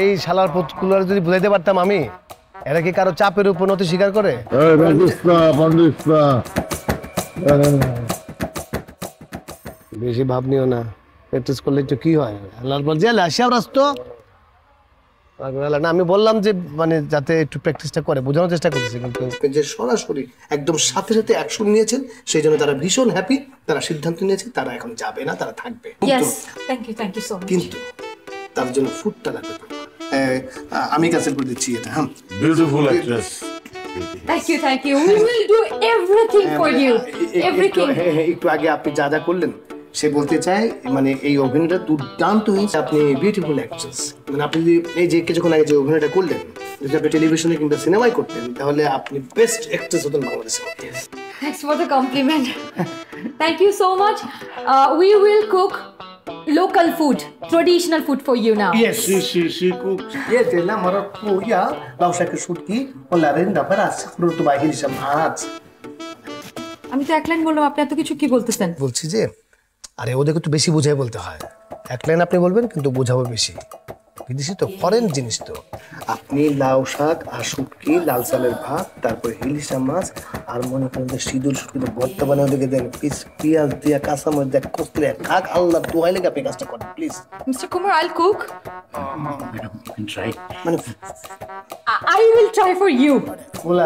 এই শালার পুতকুলার যদি বুঝাইতে পারতাম আমি, এরা কি কারো চাপের উপর নতি স্বীকার করে? বেশি ভাব নিও না, প্র্যাকটিস করলে একটু কি হয়, আল্লাহর পর জেলে আসিয়াও রাস্তো না। আমি বললাম যে মানে যাতে একটু প্র্যাকটিসটা করে, বোঝানোর চেষ্টা করতেছি, কিন্তু যে সরাসরি একদম সাথে সাথে অ্যাকশন নিয়েছেন, সেই জন্য তারা ভীষণ হ্যাপি। তারা সিদ্ধান্ত নিয়েছে তারা এখন যাবে না, তারা থাকবে। Thank you so much. কিন্তু তার জন্য ফুডটা লাগবে। আমি ক্যান্সেল করে দিচ্ছি এটা। হ্যাঁ, beautiful actress. Thank you we will do everything for you, everything. একটু আগে আপনি যা যা করলেন, সে বলতে চায় মানে এই অভিনয়টা দুর্দান্ত হয়েছে। আপনি বিউটিফুল অ্যাক্ট্রেস, মানে আপনি যদি এই যে কিছুক্ষণ আগে যে অভিনয়টা করলেন, যদি আপনি টেলিভিশনে কিংবা সিনেমায় করতেন, তাহলে আপনি বেস্ট অ্যাক্ট্রেস হতেন বাংলাদেশে। Thanks for the compliment. Thank you so much. We will cook local food, traditional food for you now. Yes, she cooks. Yes, na mara kuya, lausha ke shutki, ola rin da para sikro to bahir samaj. আমি তো এক line বললাম, আপনি এত কিছু কি বলতেছেন? বলছি যে আরে ওদেরকে একটু বেশি বুঝাই বলতে হয়। এক লাইন আপনি বলবেন কিন্তু বুঝাবো বেশি, বিদেশি তো, ফরেন জিনিস তো। আপনি লাউ শাক আর শুটকি, লাল চালের ভাত, তারপর হিলিশা মাছ, আর মনে করেন যে সিঁদুর শুটকি ভর্তা বানিয়ে ওদেরকে দেন, পেঁয়াজ দিয়া কাঁচামরিচ দিয়া কষলে খাক। আল্লাহ দোহাই লেগে আপনি কাজটা করেন please. Mr. Kumar, I'll cook. মানে I will try for you. বলা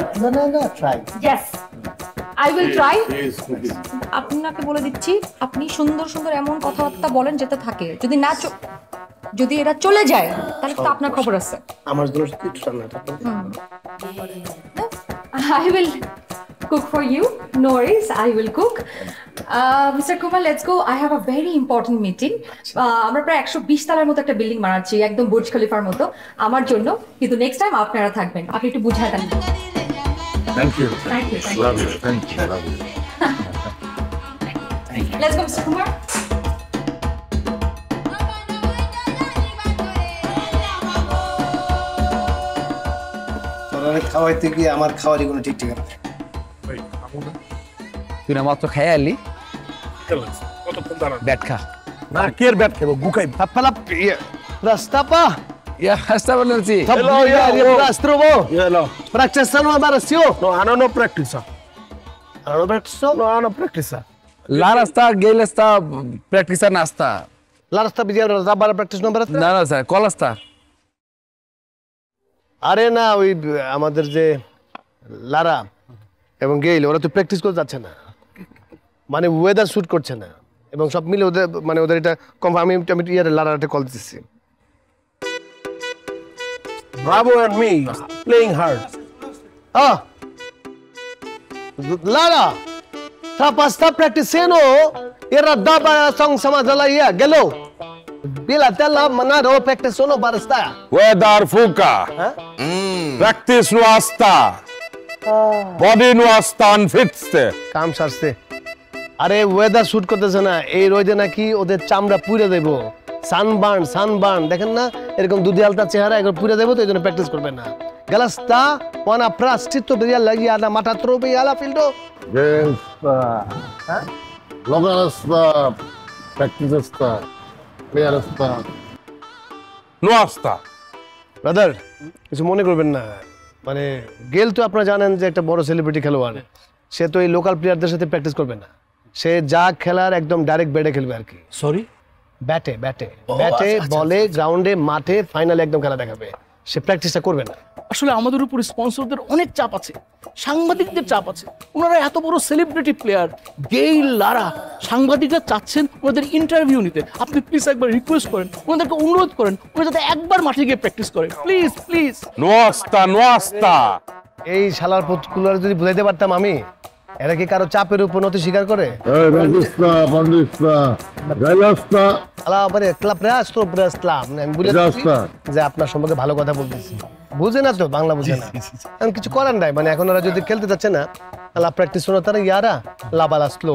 না try. Yes, I will try. আপনাকে বলে দিচ্ছি, আপনি সুন্দর সুন্দর এমন কথাবার্তা বলেন যেতে থাকে, যদি এরা চলে যায় তাহলে তো আপনার খবর আছে। আমার জন্য একটু রান্নাটা করুন। I will cook for you. No worries, I will cook. Mr. Kumar, let's go. I have a very important meeting. আমরা প্রায় 120 তলার মতো একটা বিল্ডিং বানাচ্ছি, একদম বুর্জ খলিফার মতো আমার জন্য, কিন্তু নেক্সট টাইম আপনারা থাকবেন। আপনি একটু বুঝায় দেন। Thank you. Thank you. Love you. Thank you. Love you. Let's go, Mr. Kumar. তোরা খাওয়াইতে গিয়ে আমার খাওয়ারই কোনো ঠিক ঠিকানা নেই। তুই না মাত্র খাই আলি ব্যাট খা না কের ব্যাট খেবো গুকাই Appala Rastapa. ইয়া হাসতা বলছি Hello, Rastrovo. Hello. Practicano Amarasio. No, I don't know practice. Roberto. No, I don't practice. লা রাস্তা গেল রাস্তা প্র্যাকটিসার নাস্তা La Rasta Bidia Rabara practice number. না না স্যার কল রাস্তা আরে না, ওই আমাদের যে লারা এবং গেইল ওরা তো প্র্যাকটিস করতে যাচ্ছে না, মানে ওয়েদার শুট করছে না, এবং সব মিলে ওদের মানে ওদের এটা কনফার্ম। আমি ইয়ার লারাতে কল দিচ্ছি। Bravo and me playing hard. Lara, sta practicando era daba song sama dalaya gelo. Bila tela manaro practice no barista. Weather fuka. Practice no asta. Body no asta unfitste. কাম সারছে। আরে weather shoot করতেছে না, এই রোদে নাকি ওদের চামড়া পুড়ে দেবো। সানবার্ন দেখেন না, এরকম দুধি আলতা চেহারা একবার পুড়ে দেবো, তো এই জন্য প্র্যাকটিস করবে না। গালাস্তা ওয়ানা প্রাস্টিতো বেরিয়া লাগিয়া না মাথা ত্রোবে আলা ফিল্ডো। Logarasta. Practice asta. Play asta. No asta. Brother কিছু মনে করবেন না, মানে গেল তো আপনারা জানেন যে একটা বড় সেলিব্রিটি খেলোয়াড়, সে তো এই লোকাল প্লেয়ারদের সাথে প্র্যাকটিস করবে না, সে যা খেলার একদম ডাইরেক্ট ব্যাটে খেলবে আর কি। Sorry? ব্যাটে বলে গ্রাউন্ডে মাঠে ফাইনালে একদম খেলা দেখাবে, সে প্র্যাকটিসটা করবে না। আসলে আমাদের উপর স্পন্সরদের অনেক চাপ আছে, সাংবাদিকদের চাপ আছে। ওনারা এত বড় সেলিব্রিটি প্লেয়ার গেইল, লারা, সাংবাদিকরা চাচ্ছেন ওনাদের ইন্টারভিউ নিতে। আপনি প্লিজ একবার রিকোয়েস্ট করেন, ওনাদেরকে অনুরোধ করেন, ওরা যাতে একবার মাঠে গিয়ে প্র্যাকটিস করে, প্লিজ প্লিজ। No asta. এই শালার পুতকুলার যদি বুঝাইতে পারতাম আমি, এরা কি কারো চাপের উপর নতি স্বীকার করে? আমি বুঝে যে আপনার সম্পর্কে ভালো কথা বলতেছি, বুঝে না তো, বাংলা বুঝে না, আমি কিছু করার নাই। মানে এখন ওরা যদি খেলতে যাচ্ছে না, তাহলে প্র্যাকটিস শোনো তারা ইয়ারা লাবাল আসলো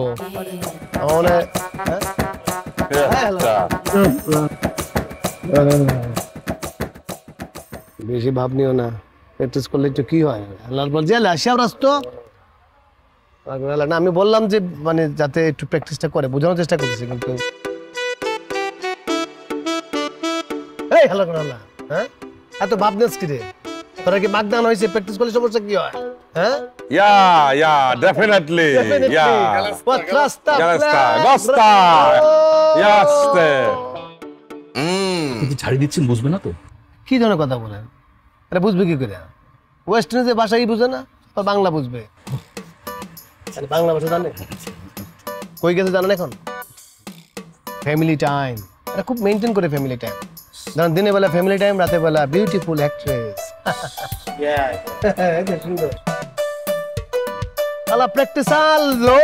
বেশি ভাব নিও না, প্র্যাকটিস করলে একটু কি হয়, আল্লাহর পর জেলে আসিয়াও রাস্তো না। আমি বললাম যে মানে যাতে একটু প্র্যাকটিসটা করে, বোঝানোর চেষ্টা করতেছি, কিন্তু এই হ্যালো হ্যাঁ এত ভাবনেস কি রে তোরা কি মাগদান হয়েছে প্র্যাকটিস করলে সমস্যা কি হয় হ্যাঁ Yeah, definitely. Yeah. What rasta Galasta, Gosta. Yaste. কিন্তু ছাড়ি দিচ্ছেন বুঝবে না তো? কি ধরনের কথা বলেন আরে বুঝবে কি করে ওয়েস্ট ইন্ডিজের ভাষাই বুঝে না তো বাংলা বুঝবে আরে বাংলা ভাষা জানে কই গেছে জানেন এখন ফ্যামিলি টাইম এটা খুব মেনটেন করে ফ্যামিলি টাইম ধরেন দিনের বেলা ফ্যামিলি টাইম রাতের বেলা বিউটিফুল অ্যাক্ট্রেস সুন্দর আলা প্র্যাকটিস আলো